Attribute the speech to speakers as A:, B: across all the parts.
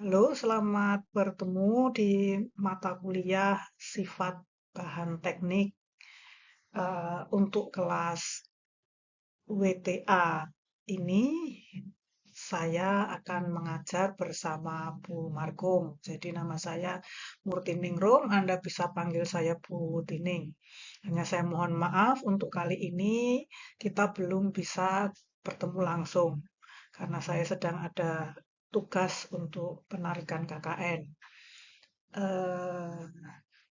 A: Halo, selamat bertemu di mata kuliah sifat bahan teknik untuk kelas WTA ini. Saya akan mengajar bersama Bu Margum. Jadi nama saya Murtiningrum, Anda bisa panggil saya Bu Tining. Hanya saya mohon maaf untuk kali ini kita belum bisa bertemu langsung karena saya sedang ada tugas untuk penarikan KKN. Eh,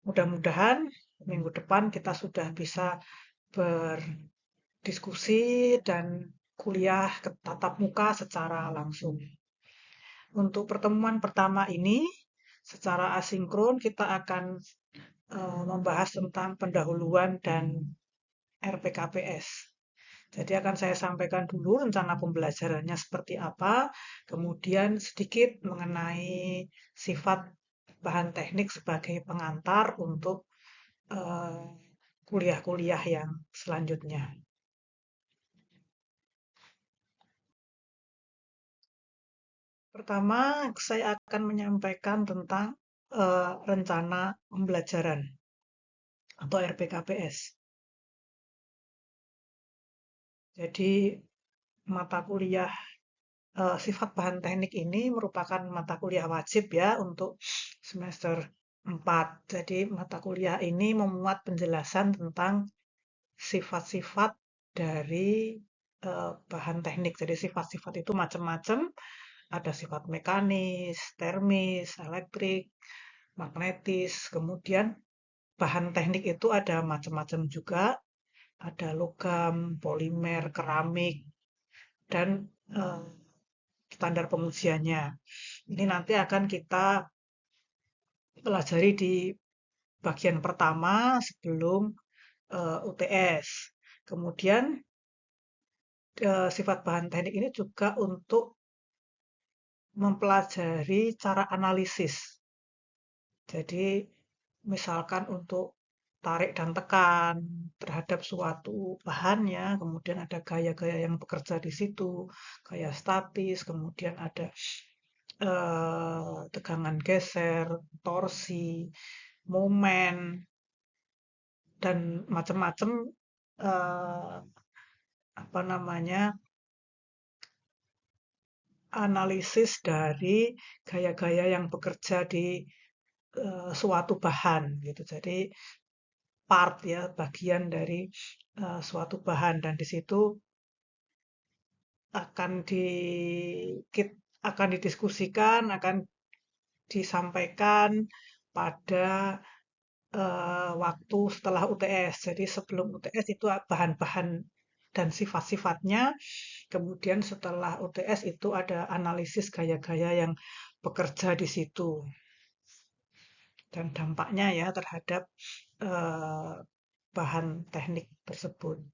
A: Mudah-mudahan minggu depan kita sudah bisa berdiskusi dan kuliah tatap muka secara langsung. Untuk pertemuan pertama ini, secara asinkron kita akan membahas tentang pendahuluan dan RPKPS. Jadi akan saya sampaikan dulu rencana pembelajarannya seperti apa, kemudian sedikit mengenai sifat bahan teknik sebagai pengantar untuk eh, kuliah-kuliah yang selanjutnya. Pertama, saya akan menyampaikan tentang rencana pembelajaran atau RPKPS. Jadi, mata kuliah sifat bahan teknik ini merupakan mata kuliah wajib ya untuk semester 4. Jadi, mata kuliah ini memuat penjelasan tentang sifat-sifat dari bahan teknik. Jadi, sifat-sifat itu macam-macam. Ada sifat mekanis, termis, elektrik, magnetis. Kemudian bahan teknik itu ada macam-macam juga. Ada logam, polimer, keramik, dan eh, standar pengujiannya. Ini nanti akan kita pelajari di bagian pertama sebelum UTS. Kemudian sifat bahan teknik ini juga untuk mempelajari cara analisis. Jadi misalkan untuk tarik dan tekan terhadap suatu bahan ya, kemudian ada gaya-gaya yang bekerja di situ, gaya statis, kemudian ada tegangan geser, torsi, momen, dan macam-macam eh, apa namanya analisis dari gaya-gaya yang bekerja di suatu bahan gitu. Jadi part ya bagian dari suatu bahan dan di situ akan di akan didiskusikan, akan disampaikan pada waktu setelah UTS. Jadi sebelum UTS itu bahan-bahan dan sifat-sifatnya, kemudian setelah UTS itu ada analisis gaya-gaya yang bekerja di situ dan dampaknya ya terhadap eh, bahan teknik tersebut.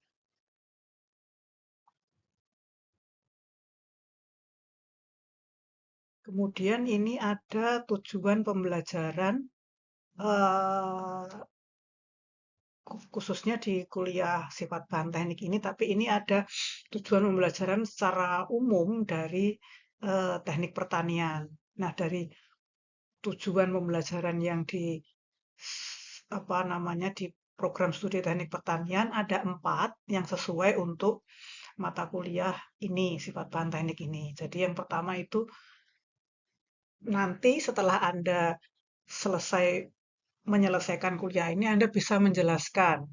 A: Kemudian ini ada tujuan pembelajaran eh, khususnya di kuliah sifat bahan teknik ini, tapi ini ada tujuan pembelajaran secara umum dari teknik pertanian. Nah, dari tujuan pembelajaran yang di apa namanya di program studi teknik pertanian ada 4 yang sesuai untuk mata kuliah ini, sifat bahan teknik ini. Jadi yang pertama itu nanti setelah Anda selesai menyelesaikan kuliah ini, Anda bisa menjelaskan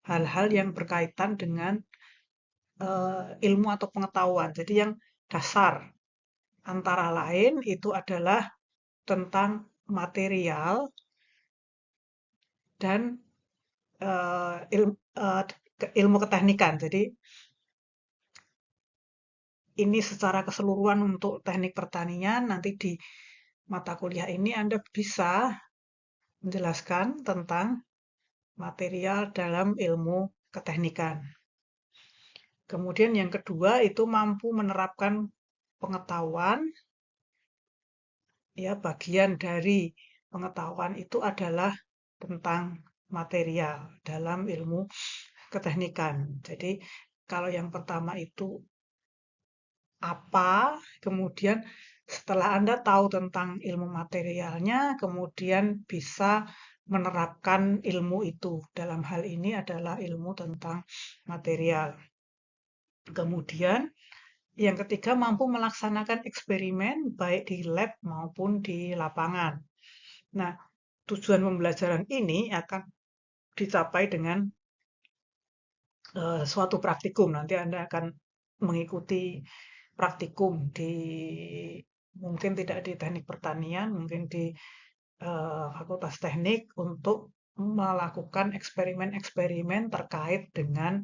A: hal-hal yang berkaitan dengan ilmu atau pengetahuan. Jadi yang dasar antara lain itu adalah tentang material dan ilmu keteknikan. Jadi ini secara keseluruhan untuk teknik pertanian. Nanti di mata kuliah ini Anda bisa menjelaskan tentang material dalam ilmu keteknikan. Kemudian yang kedua itu mampu menerapkan pengetahuan, ya bagian dari pengetahuan itu adalah tentang material dalam ilmu keteknikan. Jadi kalau yang pertama itu apa, kemudian Setelah Anda tahu tentang ilmu materialnya, kemudian bisa menerapkan ilmu itu. Dalam hal ini adalah ilmu tentang material. Kemudian yang ketiga, mampu melaksanakan eksperimen baik di lab maupun di lapangan. Nah, tujuan pembelajaran ini akan dicapai dengan suatu praktikum. Nanti Anda akan mengikuti praktikum di mungkin tidak di teknik pertanian, mungkin di fakultas teknik untuk melakukan eksperimen-eksperimen terkait dengan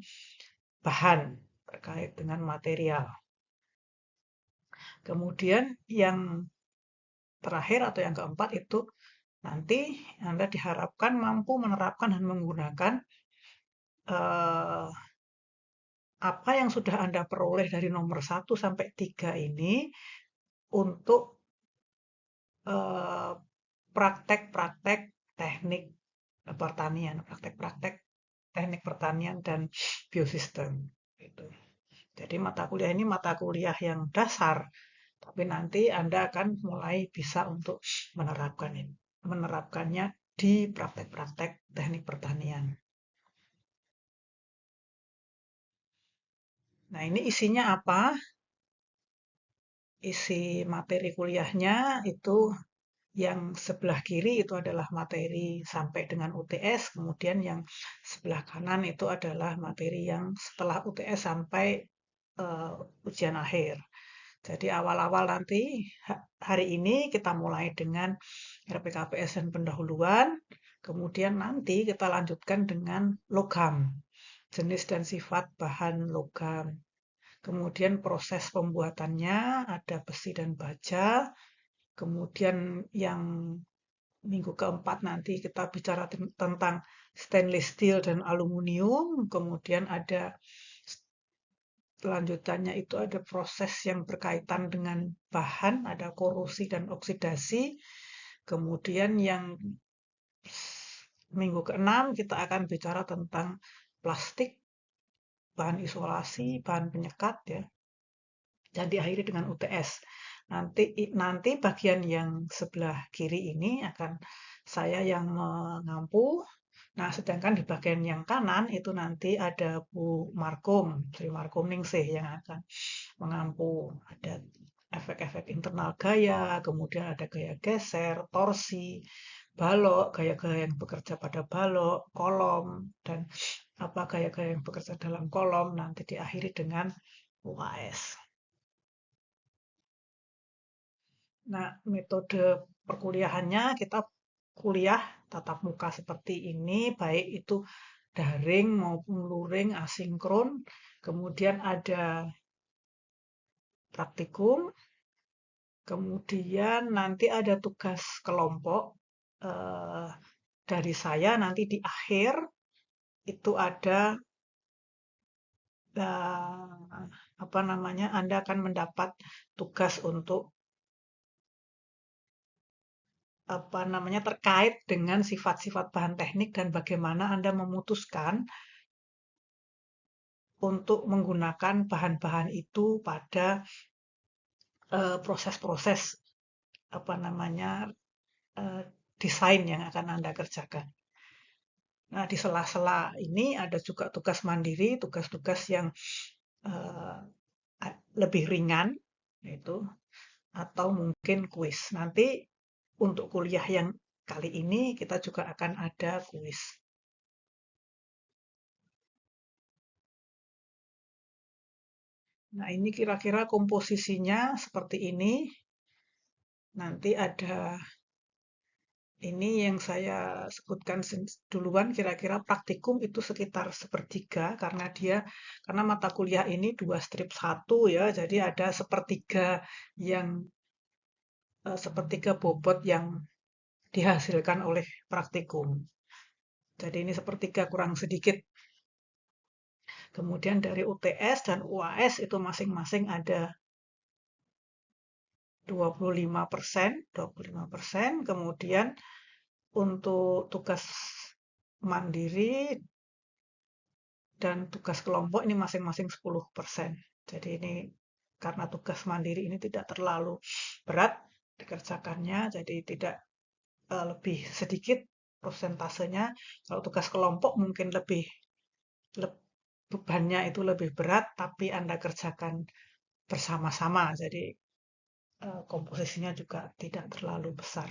A: bahan, terkait dengan material. Kemudian yang terakhir atau yang keempat itu nanti Anda diharapkan mampu menerapkan dan menggunakan eh, apa yang sudah Anda peroleh dari nomor 1 sampai 3 ini untuk eh, praktek-praktek teknik pertanian, praktek-praktek teknik pertanian dan biosistem. Gitu. Jadi mata kuliah ini mata kuliah yang dasar, tapi nanti Anda akan mulai bisa untuk menerapkannya di praktek-praktek teknik pertanian. Nah, ini isinya apa? Isi materi kuliahnya itu yang sebelah kiri itu adalah materi sampai dengan UTS, kemudian yang sebelah kanan itu adalah materi yang setelah UTS sampai ujian akhir. Jadi awal-awal nanti hari ini kita mulai dengan RPKPS dan pendahuluan, kemudian nanti kita lanjutkan dengan logam, jenis dan sifat bahan logam. Kemudian proses pembuatannya ada besi dan baja. Kemudian yang minggu keempat nanti kita bicara tentang stainless steel dan aluminium. Kemudian ada lanjutannya itu ada proses yang berkaitan dengan bahan, ada korosi dan oksidasi. Kemudian yang minggu keenam kita akan bicara tentang plastik, bahan isolasi, bahan penyekat ya. Dan diakhiri dengan UTS. Nanti bagian yang sebelah kiri ini akan saya yang mengampu. Nah, sedangkan di bagian yang kanan itu nanti ada Bu Markum, Sri Markum Ningsih yang akan mengampu. Ada efek-efek internal gaya, kemudian ada gaya geser, torsi, balok, gaya-gaya yang bekerja pada balok, kolom, dan apa gaya-gaya yang bekerja dalam kolom, nanti diakhiri dengan UAS. Nah, metode perkuliahannya kita kuliah tatap muka seperti ini, baik itu daring maupun luring, asinkron. Kemudian ada praktikum, kemudian nanti ada tugas kelompok. eh, dari saya nanti di akhir itu ada apa namanya, Anda akan mendapat tugas untuk apa namanya terkait dengan sifat-sifat bahan teknik dan bagaimana Anda memutuskan untuk menggunakan bahan-bahan itu pada proses-proses apa namanya eh, desain yang akan Anda kerjakan. Nah, di sela-sela ini ada juga tugas mandiri, tugas-tugas yang eh, lebih ringan, itu atau mungkin kuis. Nanti untuk kuliah yang kali ini kita juga akan ada kuis. Nah, ini kira-kira komposisinya seperti ini. Nanti ada ini yang saya sebutkan duluan kira-kira praktikum itu sekitar sepertiga karena mata kuliah ini 2 strip 1 ya, jadi ada sepertiga yang sepertiga bobot yang dihasilkan oleh praktikum. Jadi ini sepertiga kurang sedikit. Kemudian dari UTS dan UAS itu masing-masing ada 25%, 25%. Kemudian untuk tugas mandiri dan tugas kelompok ini masing-masing 10%. Jadi ini karena tugas mandiri ini tidak terlalu berat dikerjakannya, jadi tidak lebih sedikit prosentasenya. Kalau tugas kelompok mungkin bebannya itu lebih berat, tapi Anda kerjakan bersama-sama, jadi komposisinya juga tidak terlalu besar.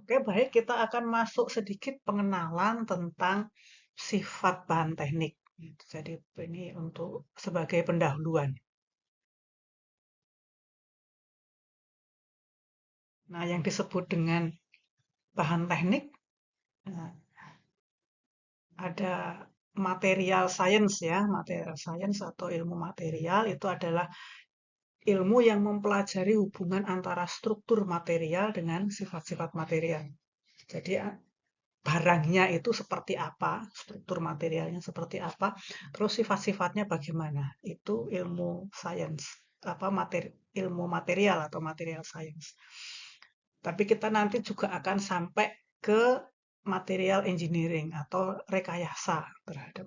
A: Oke, baik, kita akan masuk sedikit pengenalan tentang sifat bahan teknik. Jadi ini untuk sebagai pendahuluan. Nah, yang disebut dengan bahan teknik, nah, ada material science ya, material science atau ilmu material itu adalah ilmu yang mempelajari hubungan antara struktur material dengan sifat-sifat material. Jadi barangnya itu seperti apa, struktur materialnya seperti apa, terus sifat-sifatnya bagaimana. Itu ilmu science, ilmu material atau material science. Tapi kita nanti juga akan sampai ke material engineering atau rekayasa terhadap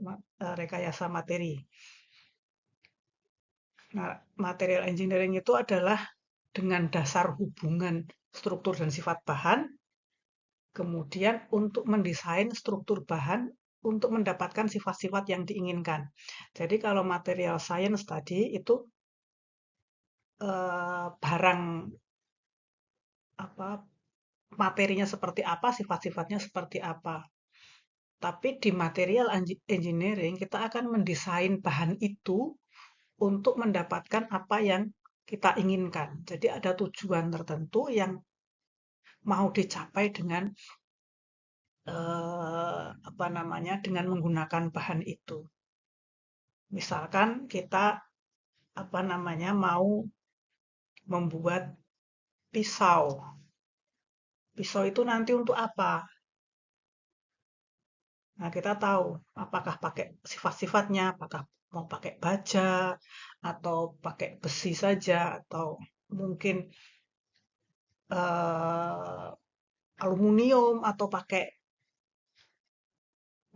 A: rekayasa materi. Nah, material engineering itu adalah dengan dasar hubungan struktur dan sifat bahan, kemudian untuk mendesain struktur bahan untuk mendapatkan sifat-sifat yang diinginkan. Jadi kalau material science tadi itu barang apa materinya seperti apa, sifat-sifatnya seperti apa. Tapi di material engineering kita akan mendesain bahan itu untuk mendapatkan apa yang kita inginkan. Jadi ada tujuan tertentu yang mau dicapai dengan apa namanya, dengan menggunakan bahan itu. Misalkan kita apa namanya mau membuat pisau. Pisau itu nanti untuk apa? Nah, kita tahu apakah pakai sifat-sifatnya, apakah mau pakai baja atau pakai besi saja atau mungkin eh, aluminium atau pakai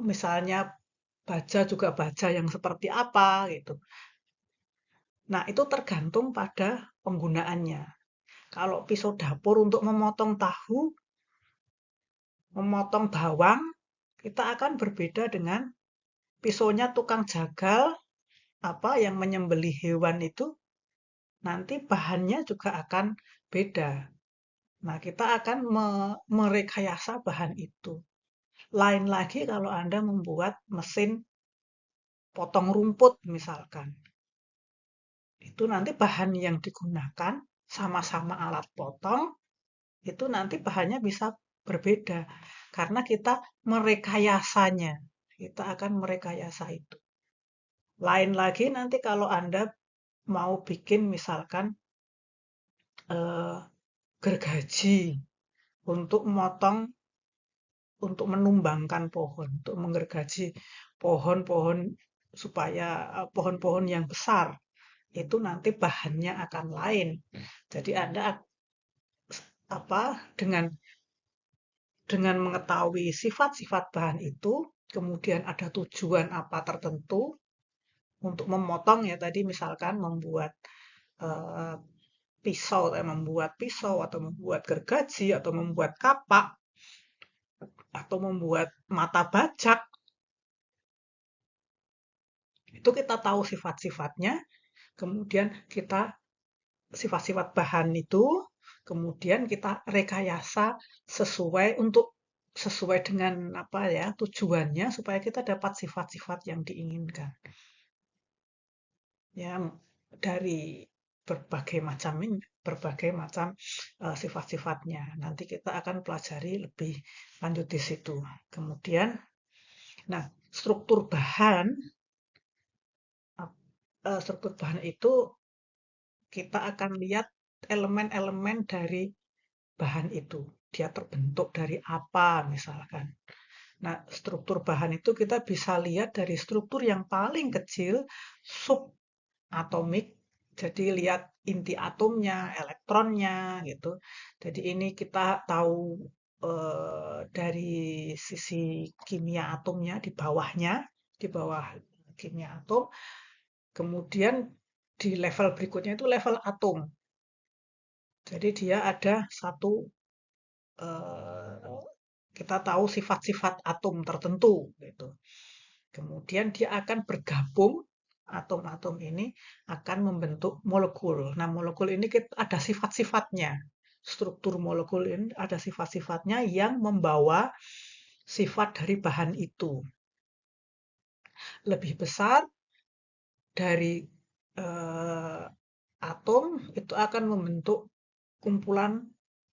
A: misalnya baja juga baja yang seperti apa gitu. Nah, itu tergantung pada penggunaannya. Kalau pisau dapur untuk memotong tahu, memotong bawang, kita akan berbeda dengan pisaunya tukang jagal, apa yang menyembelih hewan itu, nanti bahannya juga akan beda. Nah, kita akan merekayasa bahan itu. Lain lagi kalau Anda membuat mesin potong rumput misalkan. Itu nanti bahan yang digunakan sama-sama alat potong, itu nanti bahannya bisa berbeda karena kita merekayasanya. Kita akan merekayasa itu. Lain lagi nanti kalau Anda mau bikin misalkan eh, gergaji untuk memotong, untuk menumbangkan pohon, untuk menggergaji pohon-pohon supaya pohon-pohon yang besar itu nanti bahannya akan lain. Jadi Anda apa dengan mengetahui sifat-sifat bahan itu, kemudian ada tujuan apa tertentu untuk memotong ya tadi misalkan membuat eh, pisau atau membuat gergaji atau membuat kapak atau membuat mata bajak itu kita tahu sifat-sifatnya, kemudian kita sifat-sifat bahan itu, kemudian kita rekayasa sesuai dengan apa ya tujuannya supaya kita dapat sifat-sifat yang diinginkan. Ya, dari berbagai macam sifat-sifatnya. Nanti kita akan pelajari lebih lanjut di situ. Kemudian, nah struktur bahan itu kita akan lihat elemen-elemen dari bahan itu. Dia terbentuk dari apa misalkan. Nah, struktur bahan itu kita bisa lihat dari struktur yang paling kecil, subatomik. Jadi lihat inti atomnya, elektronnya gitu. Jadi ini kita tahu dari sisi kimia atomnya di bawahnya. di bawah kimia atom. Kemudian di level berikutnya itu level atom. Jadi dia ada satu, eh, kita tahu sifat-sifat atom tertentu gitu. Kemudian dia akan bergabung, atom-atom ini akan membentuk molekul. Nah, molekul ini ada sifat-sifatnya. Struktur molekul ini ada sifat-sifatnya yang membawa sifat dari bahan itu. Lebih besar dari eh, atom itu akan membentuk kumpulan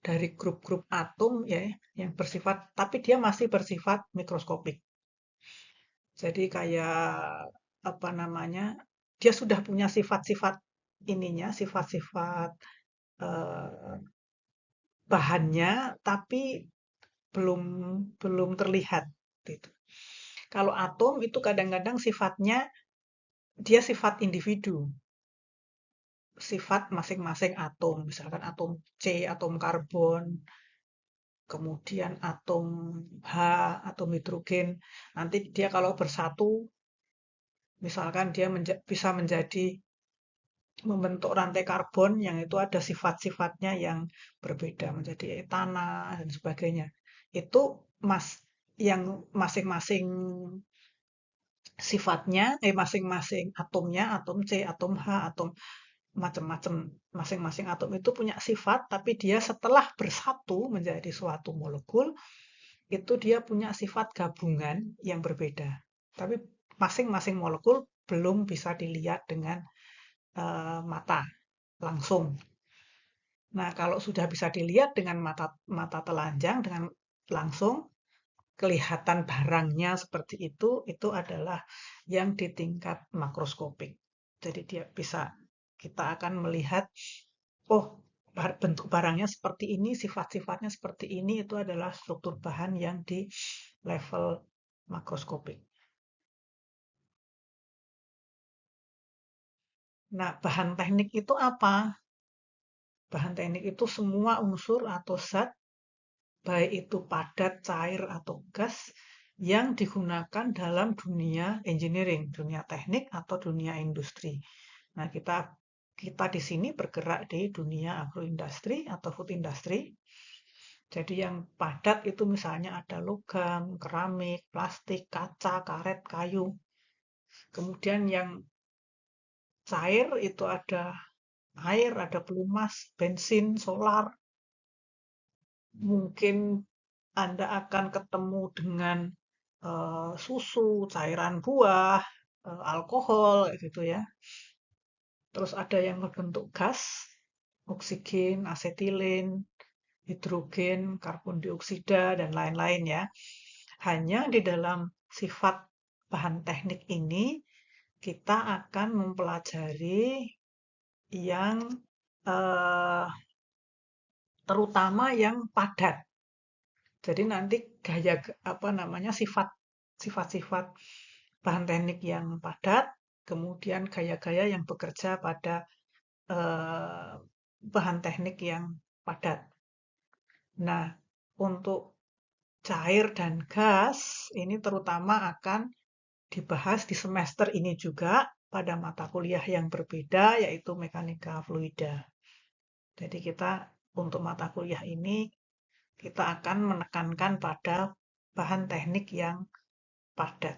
A: dari grup-grup atom ya yang bersifat, tapi dia masih bersifat mikroskopik. Jadi kayak apa namanya? Dia sudah punya sifat-sifat ininya, sifat-sifat eh, bahannya, tapi belum belum terlihat gitu. Kalau atom itu kadang-kadang sifatnya dia sifat individu, sifat masing-masing atom, misalkan atom C, atom karbon, kemudian atom H, atom hidrogen. Nanti dia kalau bersatu, misalkan dia bisa menjadi membentuk rantai karbon yang itu ada sifat-sifatnya yang berbeda menjadi etana dan sebagainya. Itu mas yang masing-masing sifatnya, masing-masing atomnya, atom C, atom H, atom macam-macam, masing-masing atom itu punya sifat, tapi dia setelah bersatu menjadi suatu molekul, itu dia punya sifat gabungan yang berbeda. Tapi masing-masing molekul belum bisa dilihat dengan mata langsung. Nah, kalau sudah bisa dilihat dengan mata mata telanjang dengan langsung kelihatan barangnya seperti itu adalah yang di tingkat makroskopik. Jadi dia bisa kita akan melihat oh bentuk barangnya seperti ini, sifat-sifatnya seperti ini itu adalah struktur bahan yang di level makroskopik. Nah, bahan teknik itu apa? Bahan teknik itu semua unsur atau zat, baik itu padat, cair, atau gas, yang digunakan dalam dunia engineering, dunia teknik, atau dunia industri. Nah, kita di sini bergerak di dunia agroindustri atau food industry. Jadi yang padat itu misalnya ada logam, keramik, plastik, kaca, karet, kayu. Kemudian yang cair itu ada air, ada pelumas, bensin, solar. Mungkin Anda akan ketemu dengan susu, cairan buah, alkohol, gitu ya. Terus ada yang berbentuk gas, oksigen, asetilin, hidrogen, karbon dioksida, dan lain-lain ya. Hanya di dalam sifat bahan teknik ini, kita akan mempelajari yang eh, terutama yang padat. Jadi nanti gaya apa namanya sifat-sifat bahan teknik yang padat, kemudian gaya-gaya yang bekerja pada eh, bahan teknik yang padat. Nah, untuk cair dan gas ini terutama akan dibahas di semester ini juga pada mata kuliah yang berbeda yaitu mekanika fluida. Jadi kita untuk mata kuliah ini kita akan menekankan pada bahan teknik yang padat.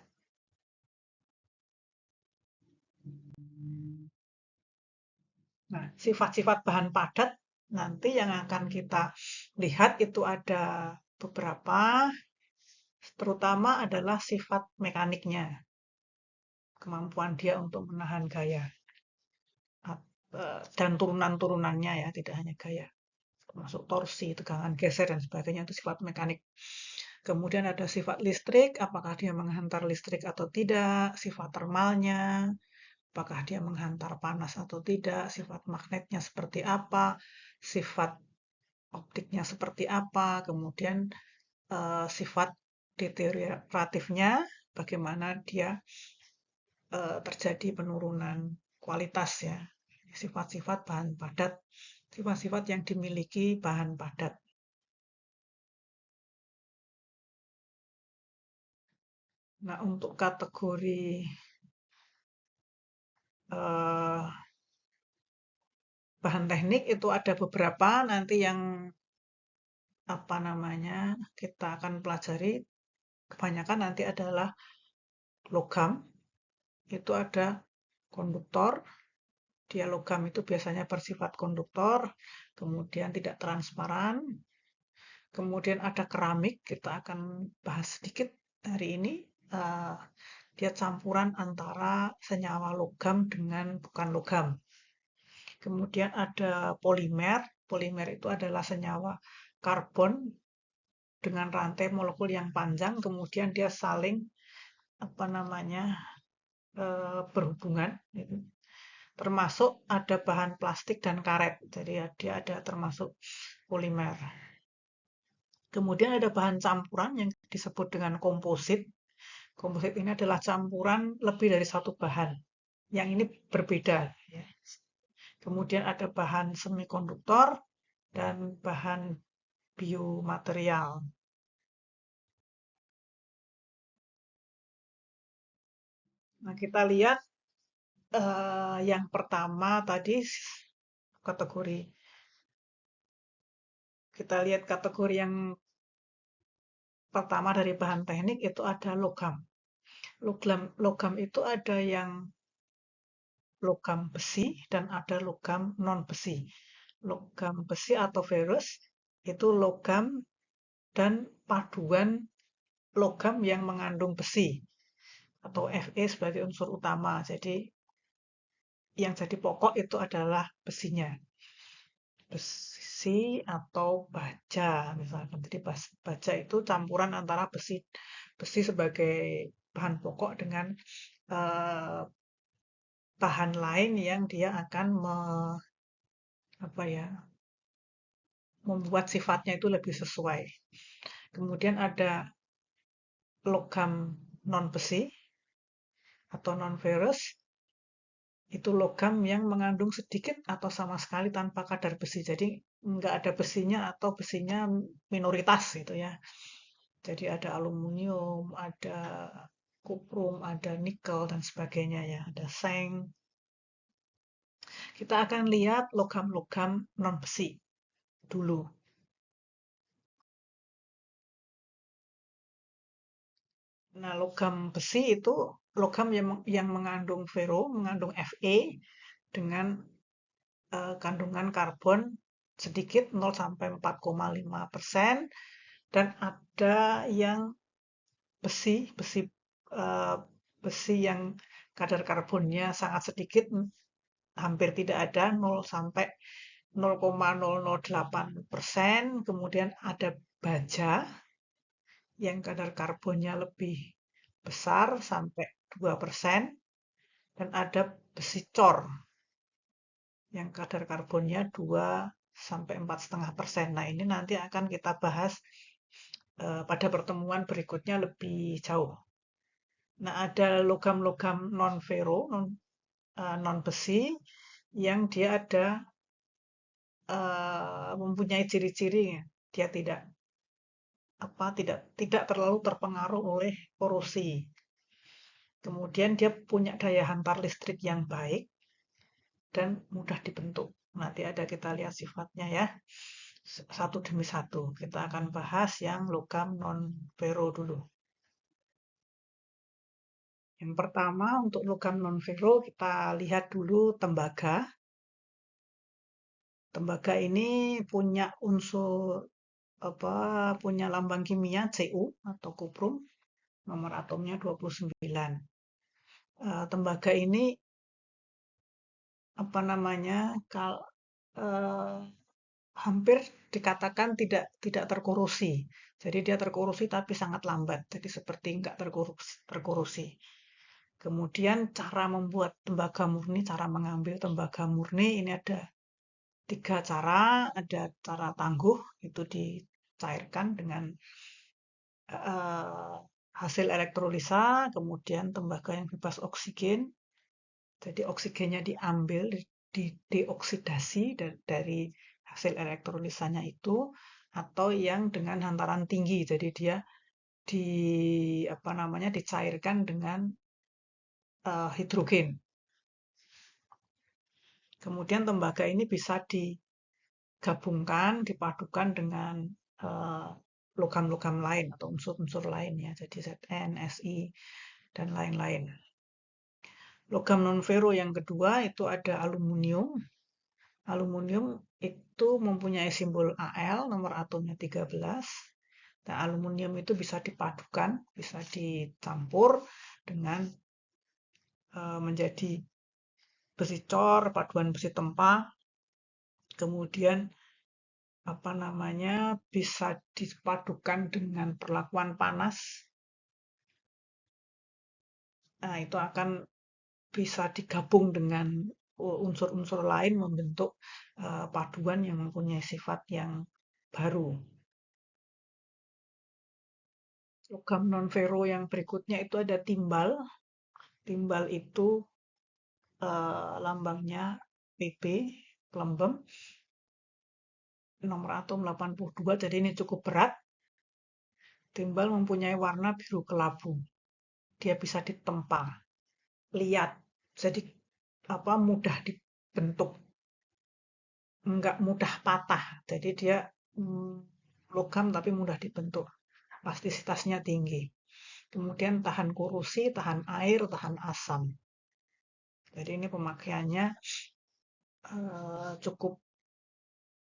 A: Nah, sifat-sifat bahan padat nanti yang akan kita lihat itu ada beberapa, terutama adalah sifat mekaniknya, kemampuan dia untuk menahan gaya dan turunan-turunannya ya, tidak hanya gaya, termasuk torsi, tegangan geser dan sebagainya itu sifat mekanik. Kemudian ada sifat listrik, apakah dia menghantar listrik atau tidak, sifat termalnya, apakah dia menghantar panas atau tidak, sifat magnetnya seperti apa, sifat optiknya seperti apa, kemudian sifat deterioratifnya, bagaimana dia terjadi penurunan kualitas ya, sifat-sifat bahan padat, sifat-sifat yang dimiliki bahan padat. Nah, untuk kategori eh, bahan teknik itu ada beberapa nanti yang apa namanya kita akan pelajari. Kebanyakan nanti adalah logam, itu ada konduktor. Dia logam itu biasanya bersifat konduktor, kemudian tidak transparan. Kemudian ada keramik, kita akan bahas sedikit hari ini. Eh, Dia campuran antara senyawa logam dengan bukan logam. Kemudian ada polimer. Polimer itu adalah senyawa karbon dengan rantai molekul yang panjang, kemudian dia saling apa namanya berhubungan. Gitu. Termasuk ada bahan plastik dan karet, jadi dia ada termasuk polimer. Kemudian ada bahan campuran yang disebut dengan komposit. Komposit ini adalah campuran lebih dari satu bahan. Yang ini berbeda. Ya. Kemudian ada bahan semikonduktor dan bahan biomaterial. Nah, kita lihat yang pertama tadi kategori. Kita lihat kategori yang pertama dari bahan teknik itu ada logam. Logam itu ada yang logam besi dan ada logam non besi. Logam besi atau ferrous itu logam dan paduan logam yang mengandung besi atau Fe sebagai unsur utama. Jadi yang jadi pokok itu adalah besinya. Besi atau baja misalkan. Jadi baja itu campuran antara besi sebagai bahan pokok dengan eh, bahan lain yang dia akan apa ya, membuat sifatnya itu lebih sesuai. Kemudian ada logam non besi atau non ferrous, itu logam yang mengandung sedikit atau sama sekali tanpa kadar besi. Jadi nggak ada besinya atau besinya minoritas gitu ya. Jadi ada aluminium, ada kuprum, ada nikel dan sebagainya ya, ada seng. Kita akan lihat logam-logam non besi dulu. Nah, logam besi itu logam yang mengandung mengandung Fe dengan kandungan karbon sedikit 0 sampai 4,5%, dan ada yang besi eh, besi yang kadar karbonnya sangat sedikit, hampir tidak ada 0 sampai 0,008%. Kemudian ada baja yang kadar karbonnya lebih besar sampai 2%, dan ada besi cor yang kadar karbonnya 2 sampai 4,5%. Nah, ini nanti akan kita bahas pada pertemuan berikutnya lebih jauh. Nah, ada logam-logam non ferro, non besi yang dia ada mempunyai ciri-ciri dia tidak terlalu terpengaruh oleh korosi. Kemudian dia punya daya hantar listrik yang baik dan mudah dibentuk. Nanti ada kita lihat sifatnya ya. Satu demi satu. Kita akan bahas yang logam non ferro dulu. Yang pertama untuk logam non ferro kita lihat dulu tembaga. Tembaga ini punya unsur punya lambang kimia Cu atau kuprum, nomor atomnya 29. Tembaga ini apa namanya eh, hampir dikatakan tidak terkorosi. Jadi dia terkorosi tapi sangat lambat. Jadi seperti nggak terkorosi. Kemudian cara membuat tembaga murni, cara mengambil tembaga murni ini ada 3 cara. Ada cara tangguh, itu dicairkan dengan hasil elektrolisa, kemudian tembaga yang bebas oksigen. Jadi oksigennya diambil, dioksidasi dari hasil elektrolisanya itu, atau yang dengan hantaran tinggi. Jadi dia di dicairkan dengan hidrogen. Kemudian tembaga ini bisa digabungkan, dipadukan dengan logam-logam lain atau unsur-unsur lain ya, jadi Zn, Si, dan lain-lain. Logam non-ferro yang kedua itu ada aluminium. Aluminium itu mempunyai simbol Al, nomor atomnya 13. Nah, aluminium itu bisa dipadukan, bisa dicampur dengan menjadi besi cor, paduan besi tempa, kemudian bisa dipadukan dengan perlakuan panas. Nah, itu akan bisa digabung dengan unsur-unsur lain membentuk paduan yang mempunyai sifat yang baru. Logam non-ferro yang berikutnya itu ada timbal. Timbal itu lambangnya Pb, pelembem, nomor atom 82, jadi ini cukup berat. Timbal mempunyai warna biru kelabu. Dia bisa ditempa, liat, jadi mudah dibentuk, enggak mudah patah. Jadi dia logam tapi mudah dibentuk, plastisitasnya tinggi. Kemudian tahan korosi, tahan air, tahan asam. Jadi ini pemakaiannya cukup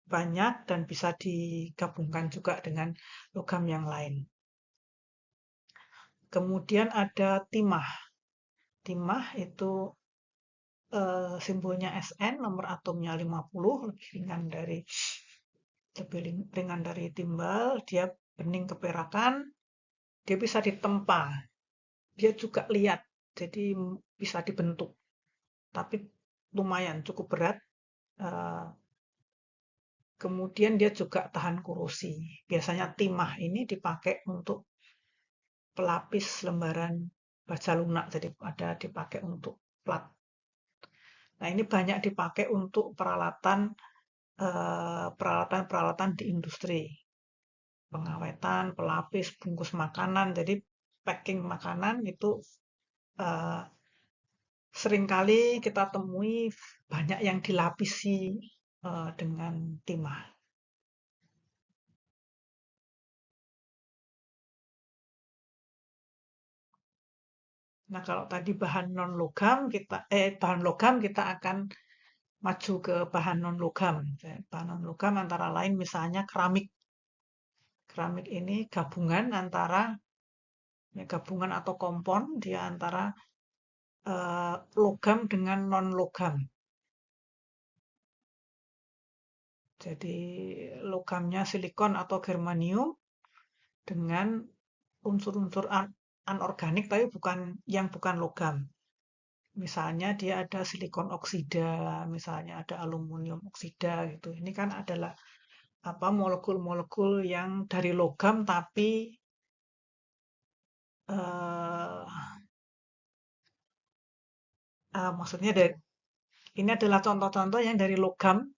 A: banyak dan bisa digabungkan juga dengan logam yang lain. Kemudian ada timah. Timah itu simbolnya Sn, nomor atomnya 50, lebih ringan dari timbal, dia bening keperakan, dia bisa ditempa, dia juga liat, jadi bisa dibentuk, tapi lumayan cukup berat. Kemudian dia juga tahan korosi. Biasanya timah ini dipakai untuk pelapis lembaran baja lunak, jadi ada dipakai untuk plat. Nah, ini banyak dipakai untuk peralatan di industri, pengawetan, pelapis, bungkus makanan. Jadi packing makanan itu seringkali kita temui banyak yang dilapisi dengan timah. Nah, kalau tadi bahan logam kita akan maju ke bahan non logam. Bahan non logam antara lain misalnya keramik. Keramik ini gabungan atau kompon dia antara logam dengan non logam. Jadi logamnya silikon atau germanium dengan unsur-unsur anorganik tapi bukan logam. Misalnya dia ada silikon oksida, misalnya ada aluminium oksida gitu. Ini kan adalah molekul-molekul yang dari logam tapi maksudnya ini adalah contoh-contoh yang dari logam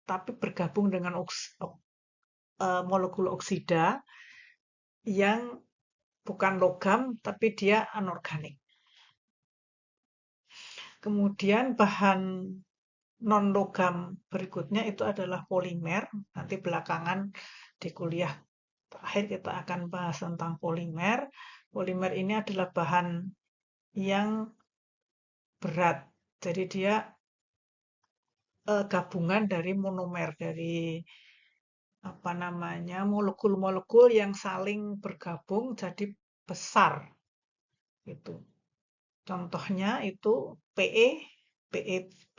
A: tapi bergabung dengan molekul oksida yang bukan logam tapi dia anorganik. Kemudian bahan non logam berikutnya itu adalah polimer. Nanti belakangan di kuliah terakhir kita akan bahas tentang polimer. Polimer ini adalah bahan yang berat. Jadi dia gabungan dari monomer, dari molekul-molekul yang saling bergabung jadi besar. Gitu. Contohnya itu PE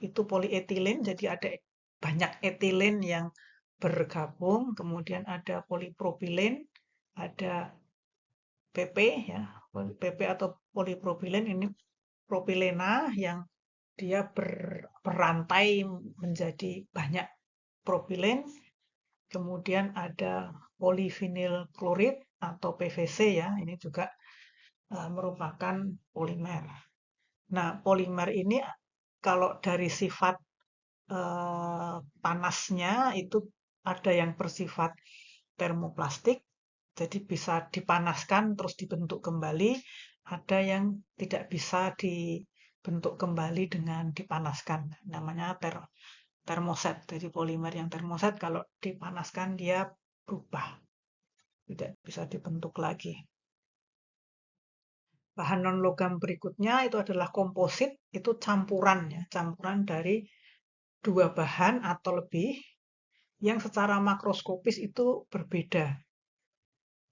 A: itu polietilen, jadi ada banyak etilen yang bergabung, kemudian ada polipropilen, ada PP ya, PP atau polipropilen ini propilena yang dia berantai menjadi banyak propilen, kemudian ada polivinyl klorid atau PVC ya, ini juga merupakan polimer. Nah, polimer ini kalau dari sifat panasnya itu ada yang bersifat termoplastik, Jadi bisa dipanaskan terus dibentuk kembali, ada yang tidak bisa dibentuk kembali dengan dipanaskan. Namanya termoset. Jadi polimer yang termoset kalau dipanaskan dia berubah, tidak bisa dibentuk lagi. Bahan non-logam berikutnya itu adalah komposit, itu campuran ya, campuran dari dua bahan atau lebih yang secara makroskopis itu berbeda.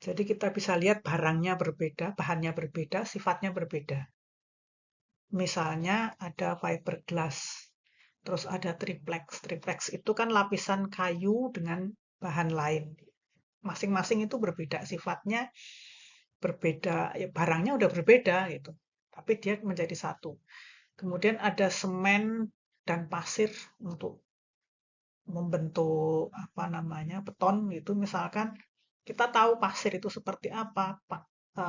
A: Jadi kita bisa lihat barangnya berbeda, bahannya berbeda, sifatnya berbeda. Misalnya ada fiberglass, terus ada triplex. Triplex itu kan lapisan kayu dengan bahan lain. Masing-masing itu berbeda, sifatnya berbeda, ya barangnya udah berbeda gitu. Tapi dia menjadi satu. Kemudian ada semen dan pasir untuk membentuk apa namanya beton gitu. Misalkan kita tahu pasir itu seperti apa,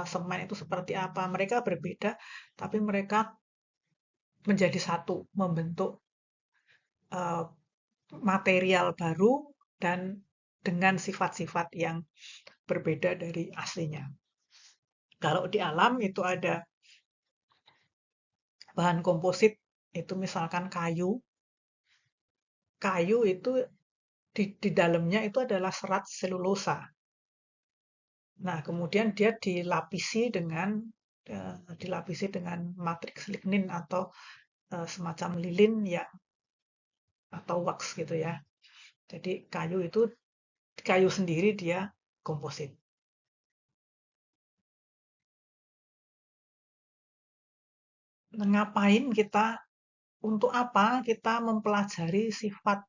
A: semen itu seperti apa. Mereka berbeda, tapi mereka menjadi satu, membentuk eh, material baru dan dengan sifat-sifat yang berbeda dari aslinya. Kalau di alam itu ada bahan komposit, itu misalkan kayu. Kayu itu di dalamnya itu adalah serat selulosa. Nah, kemudian dia dilapisi dengan matriks lignin atau semacam lilin ya atau wax gitu ya. Jadi kayu sendiri dia komposit. Ngapain kita untuk apa kita mempelajari sifat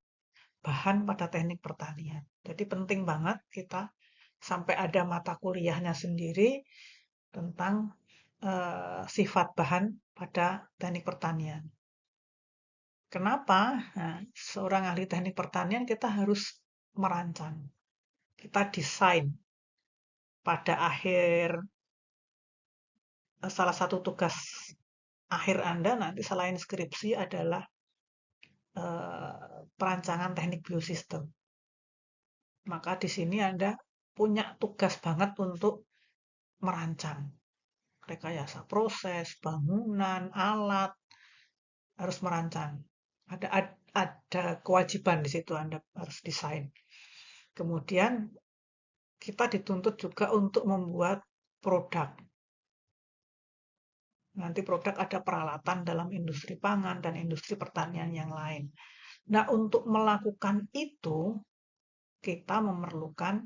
A: bahan pada teknik pertanian? Jadi penting banget kita sampai ada mata kuliahnya sendiri tentang sifat bahan pada teknik pertanian. Kenapa? Nah, seorang ahli teknik pertanian kita harus merancang. Kita desain pada salah satu tugas akhir Anda nanti selain skripsi adalah perancangan teknik biosistem. Maka di sini Anda punya tugas banget untuk merancang rekayasa proses, bangunan, alat, harus merancang. Ada kewajiban di situ Anda harus desain. Kemudian kita dituntut juga untuk membuat produk. Nanti produk ada peralatan dalam industri pangan dan industri pertanian yang lain. Nah, untuk melakukan itu, kita memerlukan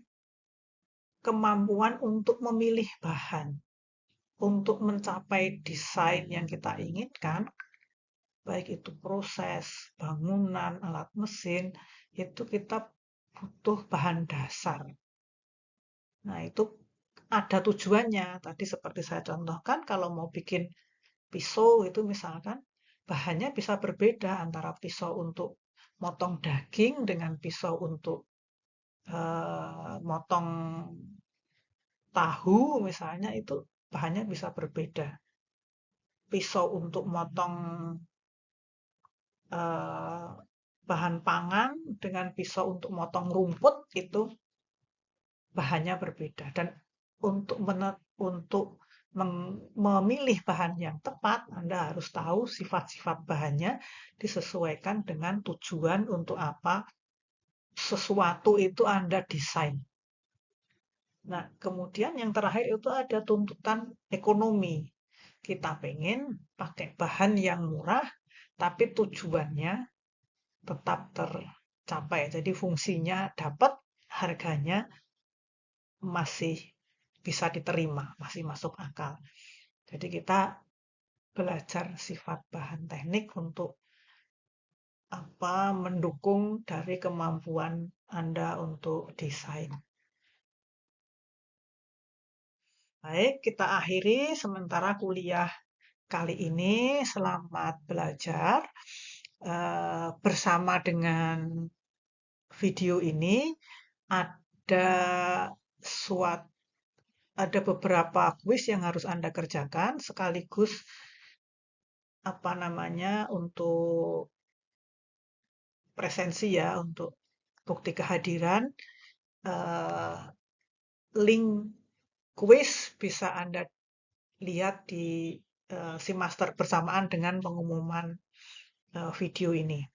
A: kemampuan untuk memilih bahan. Untuk mencapai desain yang kita inginkan, baik itu proses, bangunan, alat mesin, itu kita butuh bahan dasar. Nah, itu ada tujuannya. Tadi seperti saya contohkan, kalau mau bikin pisau itu misalkan, bahannya bisa berbeda antara pisau untuk motong daging dengan pisau untuk motong tahu misalnya, itu bahannya bisa berbeda. Pisau untuk motong bahan pangan dengan pisau untuk motong rumput itu bahannya berbeda. Dan untuk memilih bahan yang tepat, Anda harus tahu sifat-sifat bahannya disesuaikan dengan tujuan untuk apa sesuatu itu Anda desain. Nah, kemudian yang terakhir itu ada tuntutan ekonomi. Kita pengen pakai bahan yang murah, tapi tujuannya tetap tercapai. Jadi fungsinya dapat, harganya masih bisa diterima, masih masuk akal. Jadi kita belajar sifat bahan teknik untuk mendukung dari kemampuan Anda untuk desain. Baik, kita akhiri sementara kuliah kali ini. Selamat belajar. Bersama dengan video ini ada beberapa kuis yang harus Anda kerjakan sekaligus untuk presensi ya, untuk bukti kehadiran. link kuis bisa Anda lihat di Simaster bersamaan dengan pengumuman video ini.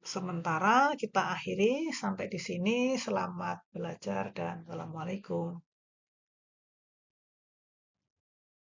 A: Sementara kita akhiri sampai di sini. Selamat belajar dan assalamualaikum.